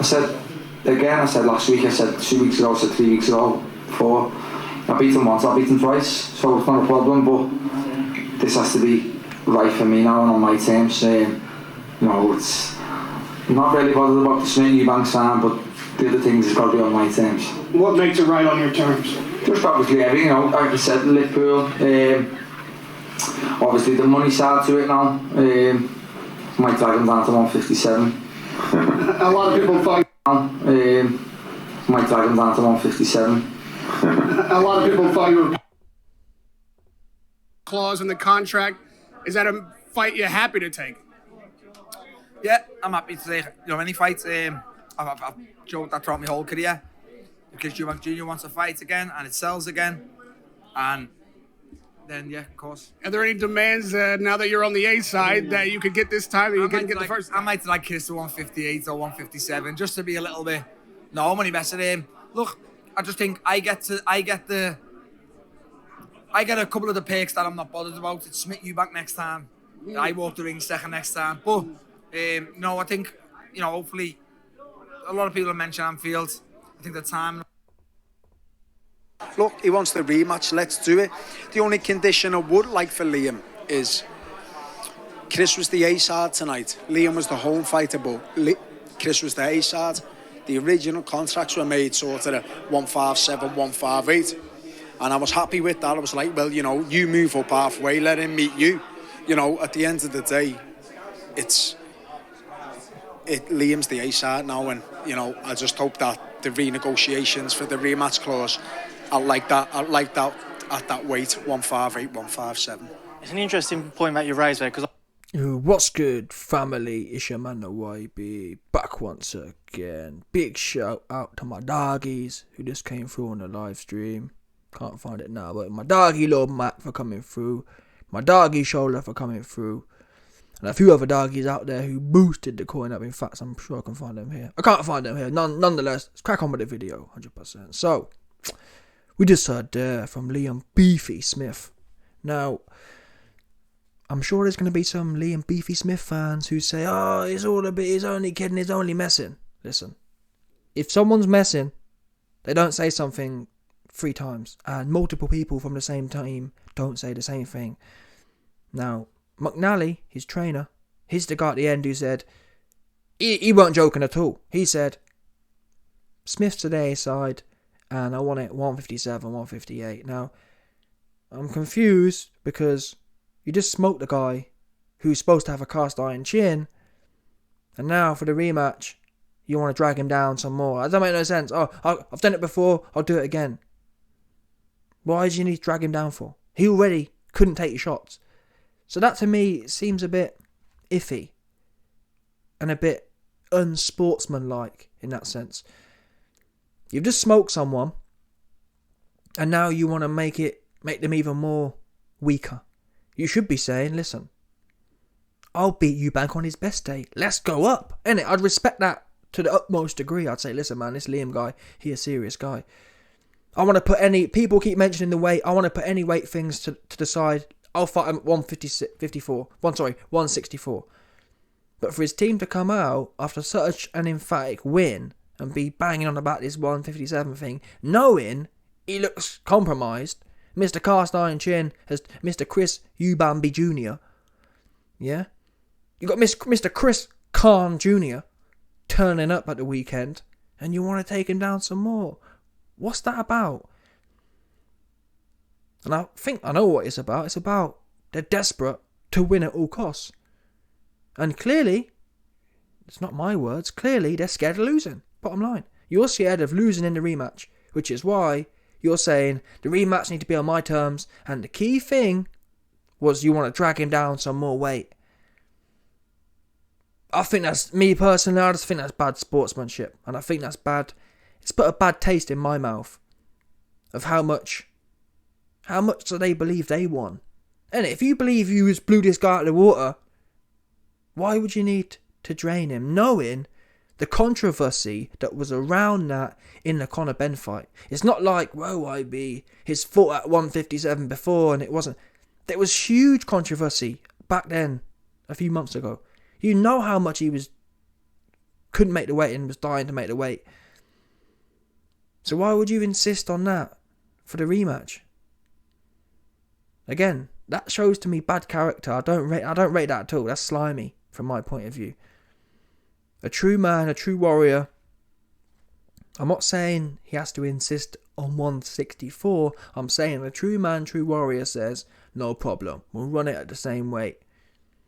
said again, I said last week, I said 2 weeks ago, I said 3 weeks ago, 4. I beat him once, I beat him twice, so it's not a problem, but this has to be right for me now and on my terms. You know, it's not really bothered about the Smith Eubank sign, but the other things has got to be on my terms. What makes it right on your terms? Just obviously everything, you know, like I said, Liverpool, obviously the money side to it now, might drag him down to 157. A lot of people find might drag him down to 157. A lot of people thought you were clause in the contract. Is that a fight you're happy to take? Yeah, I'm happy to take any fights. I've joked that throughout my whole career. Because Eubank Jr. wants to fight again and it sells again, and then yeah, of course. Are there any demands now that you're on the A side that you could get this time and you can get the first? I might like kiss to 158 or 157 just to be a little bit. No, I'm only messing him. Look, I just think I get a couple of the perks that I'm not bothered about. It's Smith Eubank next time. I walk the ring second next time. But no, I think hopefully a lot of people have mentioned Anfield. I think the time. Look, he wants the rematch. Let's do it. The only condition I would like for Liam is Chris was the A side tonight. Liam was the home fighter, but Chris was the A side. The original contracts were made sort of 157, 158. And I was happy with that. I was like, well, you move up halfway, let him meet you. At the end of the day, Liam's the A side now, and I just hope that the renegotiations for the rematch clause, I like that at that weight, 158, 157. It's an interesting point that you raised there, because what's good, family? It's your man, the YB, back once again. Big shout out to my doggies who just came through on the live stream. Can't find it now, but my doggy Lord Matt for coming through, my doggy Shoulder for coming through, and a few other doggies out there who boosted the coin up. In fact, I'm sure I can find them here. I can't find them here. Nonetheless, let's crack on with the video, 100%. So, we just heard there from Liam Beefy Smith. Now, I'm sure there's going to be some Liam Beefy Smith fans who say, oh, it's all a bit, he's only kidding, he's only messing. Listen, if someone's messing, they don't say something 3 times, and multiple people from the same team don't say the same thing. Now, McNally, his trainer, he's the guy at the end who said, he weren't joking at all. He said, Smith's today side, and I want it 157, 158. Now, I'm confused because you just smoked the guy who's supposed to have a cast iron chin, and now for the rematch, you want to drag him down some more. That doesn't make no sense. Oh, I've done it before, I'll do it again. Why do you need to drag him down for? He already couldn't take your shots. So that to me seems a bit iffy and a bit unsportsmanlike in that sense. You've just smoked someone and now you want to make them even more weaker. You should be saying, listen, I'll beat Eubank on his best day. Let's go up. Innit? I'd respect that to the utmost degree. I'd say, listen man, this Liam guy, he a serious guy. I want to put people keep mentioning the weight. I want to put any weight things to the side. I'll fight him at 164. But for his team to come out after such an emphatic win and be banging on about this 157 thing, knowing he looks compromised, Mr. Cast Iron Chin has Mr. Chris Eubank Jr. Yeah? You got Mr. Chris Khan Jr. turning up at the weekend and you want to take him down some more. What's that about? And I think I know what it's about. It's about they're desperate to win at all costs. And clearly, it's not my words, clearly they're scared of losing. Bottom line. You're scared of losing in the rematch, which is why you're saying the rematch needs to be on my terms, and the key thing was you want to drag him down some more weight. I think that's, me personally, I just think that's bad sportsmanship. And I think that's bad. It's put a bad taste in my mouth of how much do they believe they won. And if you believe you just blew this guy out of the water, why would you need to drain him, knowing the controversy that was around that in the Conor Benn fight? It's not like, whoa, he's fought at 157 before and it wasn't. There was huge controversy back then, a few months ago. You know how much he was couldn't make the weight and was dying to make the weight. So why would you insist on that for the rematch? Again, that shows to me bad character. I don't rate that at all. That's slimy from my point of view. A true man, a true warrior. I'm not saying he has to insist on 164. I'm saying a true man, true warrior says, no problem. We'll run it at the same weight.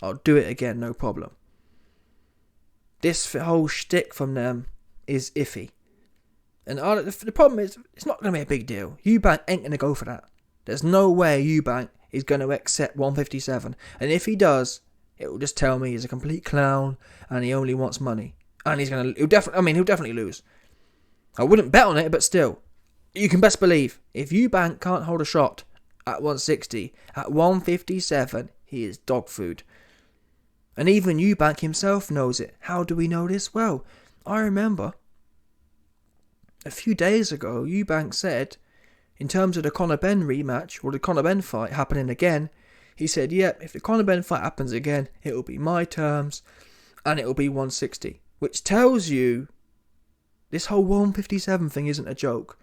I'll do it again, no problem. This whole shtick from them is iffy. And the problem is, it's not going to be a big deal. Eubank ain't going to go for that. There's no way Eubank is going to accept 157. And if he does, it will just tell me he's a complete clown and he only wants money. And he'll definitely lose. I wouldn't bet on it, but still, you can best believe, if Eubank can't hold a shot at 160, at 157, he is dog food. And even Eubank himself knows it. How do we know this? Well, I remember a few days ago, Eubank said, in terms of the Conor Benn rematch, or the Conor Benn fight happening again, he said, yep, if the Conor Benn fight happens again, it will be my terms, and it will be 160. Which tells you, this whole 157 thing isn't a joke.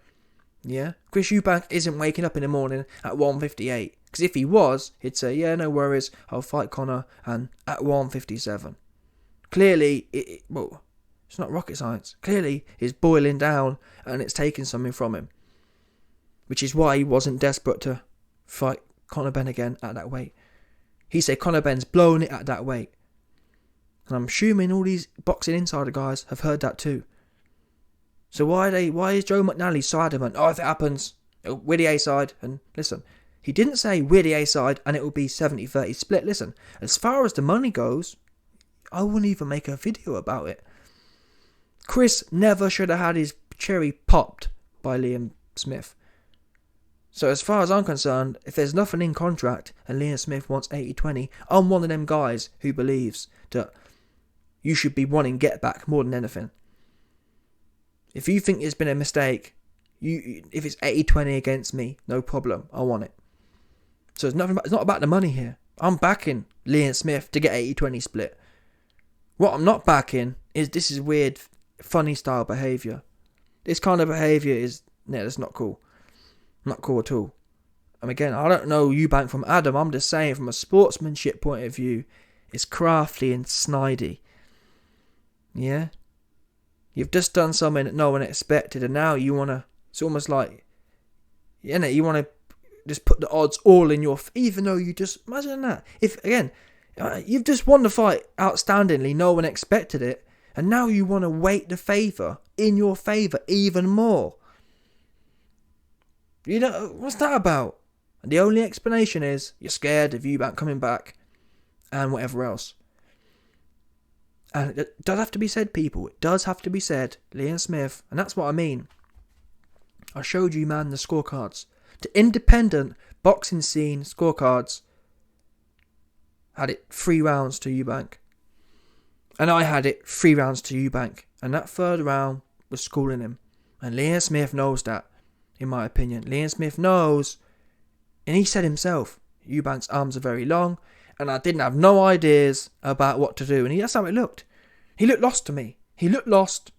Yeah? Chris Eubank isn't waking up in the morning at 158. Because if he was, he'd say, yeah, no worries, I'll fight Conor, and at 157. Clearly, it's not rocket science. Clearly, he's boiling down, and it's taking something from him. Which is why he wasn't desperate to fight Conor Benn again at that weight. He said Conor Benn's blown it at that weight. And I'm assuming all these boxing insider guys have heard that too. So why is Joe McNally so adamant? Oh, if it happens, we're the A-side. And listen, he didn't say we're the A-side and it will be 70-30 split. Listen, as far as the money goes, I wouldn't even make a video about it. Chris never should have had his cherry popped by Liam Smith. So as far as I'm concerned, if there's nothing in contract and Liam Smith wants 80-20, I'm one of them guys who believes that you should be wanting get back more than anything. If you think it's been a mistake, if it's 80-20 against me, no problem, I want it. So it's not about the money here. I'm backing Liam Smith to get 80-20 split. What I'm not backing is this is weird, funny style behaviour. This kind of behaviour that's not cool. Not cool at all. And again, I don't know Eubank from Adam. I'm just saying from a sportsmanship point of view, it's crafty and snidey. Yeah? You've just done something that no one expected, and now you want to, it's almost like, you want to just put the odds all in your, even though you just, imagine that. If, again, you've just won the fight outstandingly, no one expected it, and now you want to weight the favour in your favour even more. You know, what's that about? And the only explanation is you're scared of Eubank coming back and whatever else. And it does have to be said, people. It does have to be said. Liam Smith, and that's what I mean. I showed you, man, the scorecards. The independent boxing scene scorecards had it 3 rounds to Eubank. And I had it 3 rounds to Eubank. And that third round was schooling him. And Liam Smith knows that. In my opinion, Liam Smith knows, and he said himself, Eubank's arms are very long, and I didn't have no ideas about what to do, and that's how it looked. He looked lost to me. He looked lost,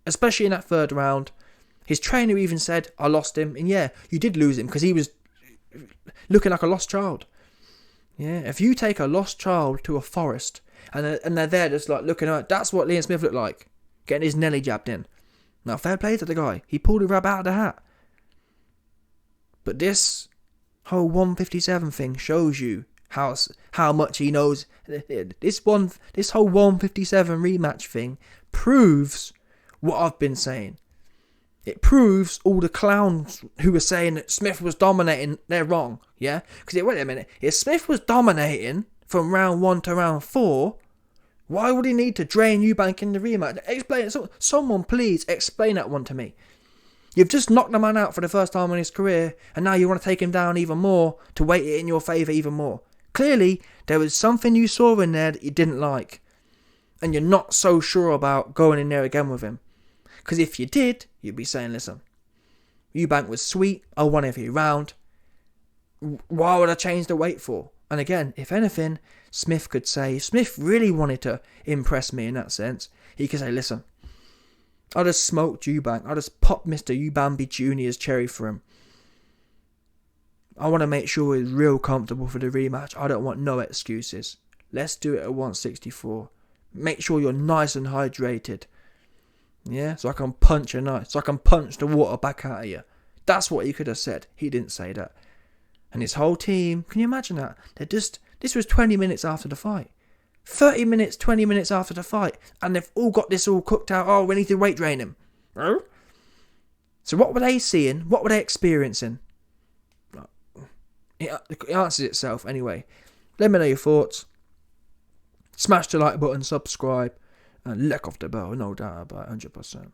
especially in that third round. His trainer even said, I lost him, and yeah, you did lose him, because he was looking like a lost child. Yeah, if you take a lost child to a forest, and they're there just like looking at, that's what Liam Smith looked like, getting his Nelly jabbed in. Now, fair play to the guy. He pulled a rabbit out of the hat. But this whole 157 thing shows you how much he knows. This whole 157 rematch thing proves what I've been saying. It proves all the clowns who were saying that Smith was dominating, they're wrong. Yeah? Because wait a minute, if Smith was dominating from round 1 to round 4, why would he need to drain Eubank in the rematch? Explain it. Someone please explain that one to me. You've just knocked the man out for the first time in his career, and now you want to take him down even more to weight it in your favour even more. Clearly, there was something you saw in there that you didn't like, and you're not so sure about going in there again with him. Because if you did, you'd be saying, listen, Eubank was sweet, I won every round. Why would I change the weight for? And again, if anything, Smith could say, if Smith really wanted to impress me in that sense, he could say, listen, I just smoked Eubank. I just popped Mr. Eubank Jr.'s cherry for him. I want to make sure he's real comfortable for the rematch. I don't want no excuses. Let's do it at 164. Make sure you're nice and hydrated. Yeah, so I can punch the water back out of you. That's what he could have said. He didn't say that. And his whole team, can you imagine that? This was 20 minutes after the fight. 30 minutes, 20 minutes after the fight. And they've all got this all cooked out. Oh, we need to weight drain him. So what were they seeing? What were they experiencing? It answers itself anyway. Let me know your thoughts. Smash the like button, subscribe, and lick off the bell. No doubt about it, 100%.